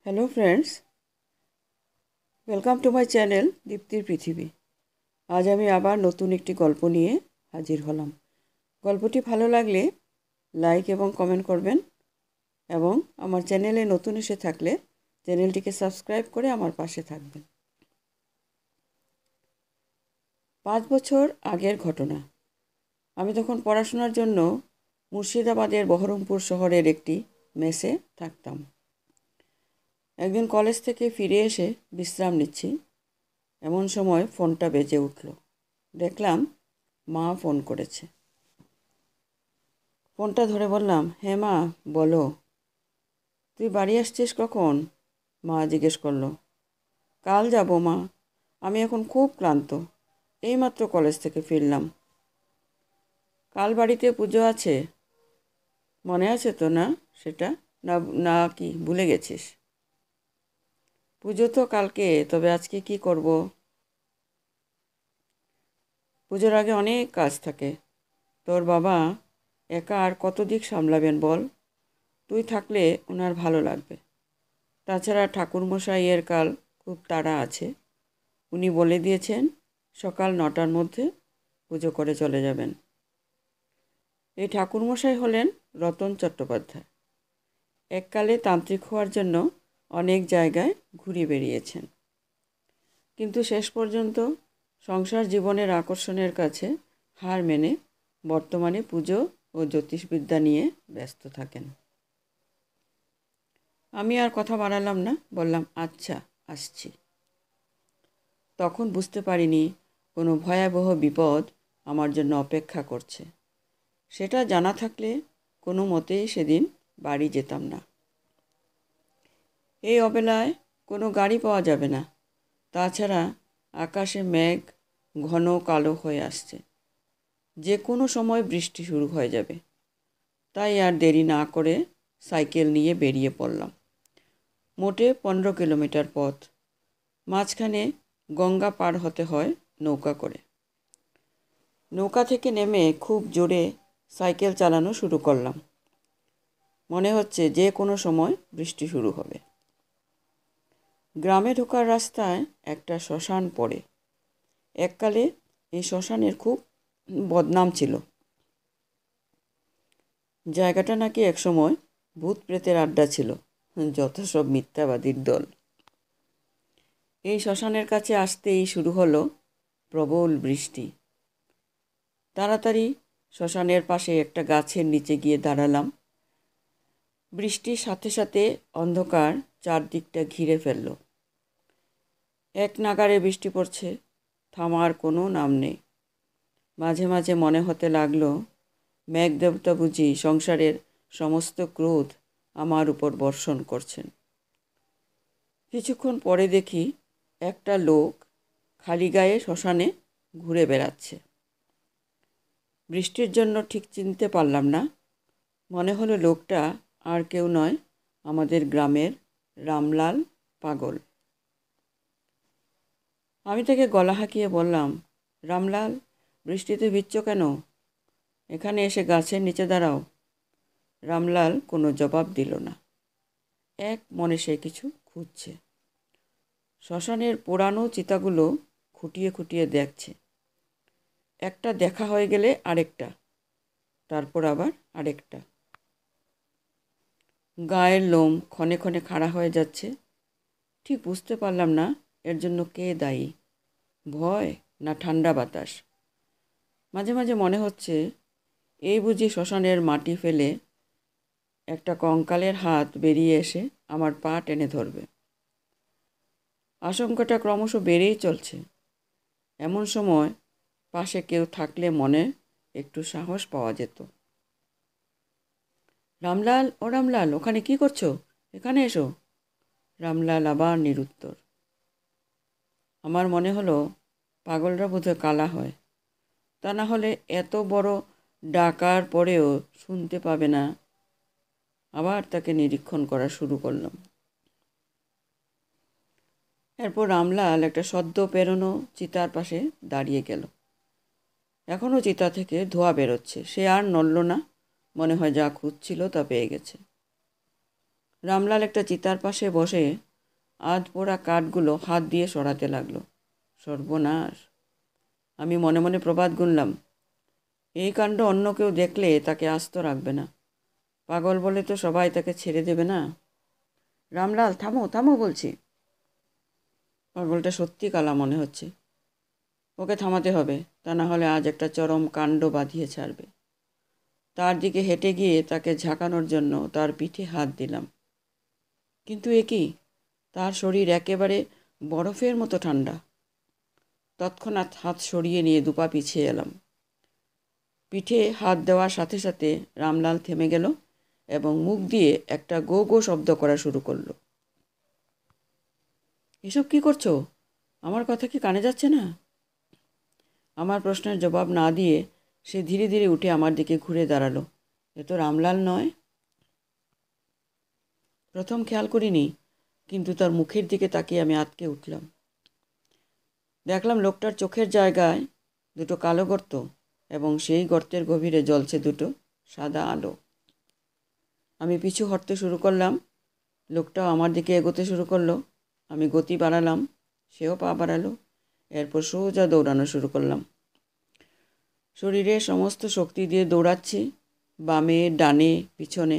Hello friends, welcome to my channel দীপ্তির পৃথিবী। আজ আমি আবার নতুন একটি গল্প নিয়ে হাজির হলাম। গল্পটি ভালো লাগলে লাইক এবং কমেন্ট করবেন এবং আমার চ্যানেলে নতুন এসে থাকলে চ্যানেলটিকে সাবস্ক্রাইব করে আমার পাশে থাকবেন। 5 বছর আগের ঘটনা। আমি তখন পড়াশোনার জন্য মুর্শিদাবাদের বহরমপুর শহরের একটি মেসে থাকতাম। একদিন কলেজ থেকে ফিরে এসে বিশ্রাম নিচ্ছি, এমন সময় ফোনটা বেজে উঠল। দেখলাম মা ফোন করেছে। ফোনটা ধরে বললাম, হ্যাঁ মা, বলো। তুই বাড়ি আসছিস কখন? মা জিজ্ঞেস করলো। কাল যাব মা, আমি এখন খুব ক্লান্ত, এইমাত্র কলেজ থেকে ফিরলাম। কাল বাড়িতে পুজো আছে, মনে আছে তো না সেটা? না না কি ভুলে গেছিস? পুজো তো কালকে, তবে আজকে কি করব? পুজোর আগে অনেক কাজ থাকে। তোর বাবা একা আর কত দিক সামলাবেন বল? তুই থাকলে ওনার ভালো লাগবে। তাছাড়া ঠাকুরমশাইয়ের কাল খুব তাড়া আছে। উনি বলে দিয়েছেন সকাল 9টার মধ্যে পুজো করে চলে যাবেন। এই ঠাকুরমশাই হলেন রতন চট্টোপাধ্যায়। এককালে তান্ত্রিক হওয়ার জন্য অনেক জায়গায় ঘুরে বেরিয়েছেন, কিন্তু শেষ পর্যন্ত সংসার জীবনের আকর্ষণের কাছে হার মেনে বর্তমানে পুজো ও জ্যোতিষবিদ্যা নিয়ে ব্যস্ত থাকেন। আমি আর কথা বাড়ালাম না, বললাম আচ্ছা, আসছি। তখন বুঝতে পারিনি কোনো ভয়াবহ বিপদ আমার জন্য অপেক্ষা করছে। সেটা জানা থাকলে কোনো মতেই সেদিন বাড়ি যেতাম না। এই অবেলায় কোনো গাড়ি পাওয়া যাবে না। তাছাড়া আকাশে মেঘ ঘন কালো হয়ে আসছে, যে কোনো সময় বৃষ্টি শুরু হয়ে যাবে। তাই আর দেরি না করে সাইকেল নিয়ে বেরিয়ে পড়লাম। মোটে 15 কিলোমিটার পথ। মাঝখানে গঙ্গা পার হতে হয় নৌকা করে। নৌকা থেকে নেমে খুব জোরে সাইকেল চালানো শুরু করলাম। মনে হচ্ছে যে কোনো সময় বৃষ্টি শুরু হবে। গ্রামে ঢোকার রাস্তায় একটা শ্মশান পড়ে। এককালে এই শ্মশানের খুব বদনাম ছিল। জায়গাটা নাকি একসময় ভূত প্রেতের আড্ডা ছিল, যত সব মিথ্যাবাদীর দল। এই শ্মশানের কাছে আসতেই শুরু হলো প্রবল বৃষ্টি। তাড়াতাড়ি শ্মশানের পাশে একটা গাছের নিচে গিয়ে দাঁড়ালাম। বৃষ্টির সাথে সাথে অন্ধকার চারদিকটা ঘিরে ফেলল। এক নাগাড়ে বৃষ্টি পড়ছে, থামার কোনো নাম নেই। মাঝে মাঝে মনে হতে লাগলো মেঘদেবতা বুঝি সংসারের সমস্ত ক্রোধ আমার উপর বর্ষণ করছেন। কিছুক্ষণ পরে দেখি একটা লোক খালি গায়ে শ্মশানে ঘুরে বেড়াচ্ছে। বৃষ্টির জন্য ঠিক চিনতে পারলাম না। মনে হলো লোকটা আর কেউ নয়, আমাদের গ্রামের রামলাল পাগল। আমি তাকে গলা হাঁকিয়ে বললাম, রামলাল, বৃষ্টিতে ভিজছো কেন? এখানে এসে গাছের নিচে দাঁড়াও। রামলাল কোনো জবাব দিল না। এক মনে সে কিছু খুঁজছে। শ্মশানের পোড়ানো চিতাগুলো খুঁটিয়ে খুঁটিয়ে দেখছে। একটা দেখা হয়ে গেলে আরেকটা, তারপর আবার আরেকটা। গায়ের লোম ক্ষণে ক্ষণে খাড়া হয়ে যাচ্ছে। ঠিক বুঝতে পারলাম না এর জন্য কে দায়ী, ভয় না ঠান্ডা বাতাস। মাঝে মাঝে মনে হচ্ছে এই বুঝি শ্মশানের মাটি ফেলে একটা কঙ্কালের হাত বেরিয়ে এসে আমার পা টেনে ধরবে। আশঙ্কাটা ক্রমশ বেড়েই চলছে। এমন সময় পাশে কেউ থাকলে মনে একটু সাহস পাওয়া যেত। রামলাল, ও রামলাল, ওখানে কি করছো? এখানে এসো। রামলাল আবার নিরুত্তর। আমার মনে হলো পাগলরা বোধহয় কালা হয়, তা না হলে এত বড় ডাকার পরেও শুনতে পাবে না। আবার তাকে নিরীক্ষণ করা শুরু করলাম। এরপর রামলাল একটা সদ্য পেরোনো চিতার পাশে দাঁড়িয়ে গেল। এখনও চিতা থেকে ধোঁয়া বেরোচ্ছে। সে আর নড়ল না, মনে হয় যা খুঁজছিল তা পেয়ে গেছে। রামলাল একটা চিতার পাশে বসে আধ পোড়া কাঠগুলো হাত দিয়ে সরাতে লাগলো। সর্বনাশ! আমি মনে মনে প্রবাদ গুনলাম, এই কাণ্ড অন্য কেউ দেখলে তাকে আস্ত রাখবে না। পাগল বলে তো সবাই তাকে ছেড়ে দেবে না। রামলাল, থামো থামো বলছি। পাগলটা সত্যি কালা মনে হচ্ছে। ওকে থামাতে হবে, তা না হলে আজ একটা চরম কাণ্ড বাঁধিয়ে ছাড়বে। তার দিকে হেঁটে গিয়ে তাকে ঝাঁকানোর জন্য তার পিঠে হাত দিলাম। কিন্তু এ কি? তার শরীর একেবারে বরফের মতো ঠান্ডা। তৎক্ষণাৎ হাত সরিয়ে নিয়ে দুপা পিছিয়ে এলাম। পিঠে হাত দেওয়ার সাথে সাথে রামলাল থেমে গেল এবং মুখ দিয়ে একটা গো গো শব্দ করা শুরু করলো। এসব কি করছো? আমার কথা কি কানে যাচ্ছে না? আমার প্রশ্নের জবাব না দিয়ে সে ধীরে ধীরে উঠে আমার দিকে ঘুরে দাঁড়ালো। এ তো রামলাল নয়। প্রথম খেয়াল করিনি, কিন্তু তার মুখের দিকে তাকিয়ে আমি আঁতকে উঠলাম। দেখলাম লোকটার চোখের জায়গায় দুটো কালো গর্ত এবং সেই গর্তের গভীরে জ্বলছে দুটো সাদা আলো। আমি পিছু হটতে শুরু করলাম। লোকটাও আমার দিকে এগোতে শুরু করলো। আমি গতি বাড়ালাম, সেও পা বাড়ালো। এরপর সোজা দৌড়ানো শুরু করলাম। শরীরের সমস্ত শক্তি দিয়ে দৌড়াচ্ছি, বামে ডানে পিছনে।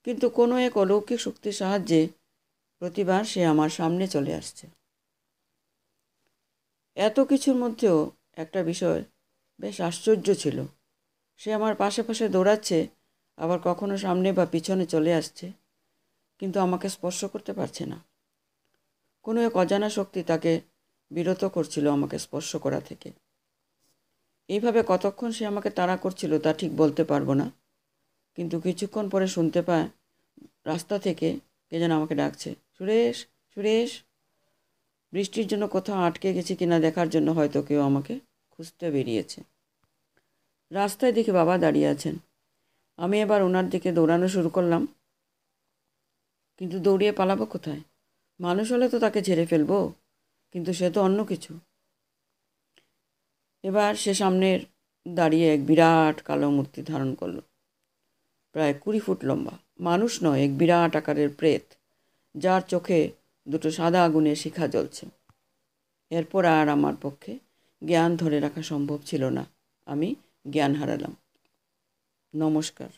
কিন্তু কোনো এক অলৌকিক শক্তির সাহায্যে প্রতিবার সে আমার সামনে চলে আসছে। এত কিছুর মধ্যেও একটা বিষয় বেশ আশ্চর্য ছিল। সে আমার পাশে পাশে দৌড়াচ্ছে, আবার কখনো সামনে বা পিছনে চলে আসছে, কিন্তু আমাকে স্পর্শ করতে পারছে না। কোনো এক অজানা শক্তি তাকে বিরত করছিল আমাকে স্পর্শ করা থেকে। এইভাবে কতক্ষণ সে আমাকে তাড়া করছিল তা ঠিক বলতে পারবো না, কিন্তু কিছুক্ষণ পরে শুনতে পায় রাস্তা থেকে কে যেন আমাকে ডাকছে, সুরেশ, সুরেশ। বৃষ্টির জন্য কোথাও আটকে গেছি কিনা দেখার জন্য হয়তো কেউ আমাকে খুঁজতে বেরিয়েছে। রাস্তায় দেখি বাবা দাঁড়িয়ে আছেন। আমি এবার ওনার দিকে দৌড়ানো শুরু করলাম, কিন্তু দৌড়িয়ে পালাবো কোথায়? মানুষ হলে তো তাকে ঝেড়ে ফেলবো, কিন্তু সে তো অন্য কিছু। এবার সে সামনের দাঁড়িয়ে এক বিরাট কালো মূর্তি ধারণ করলো, প্রায় 20 ফুট লম্বা। মানুষ নয়, এক বিরাট আকারের প্রেত, যার চোখে দুটো সাদা আগুনের শিখা জ্বলছে। এরপর আর আমার পক্ষে জ্ঞান ধরে রাখা সম্ভব ছিল না। আমি জ্ঞান হারালাম। নমস্কার।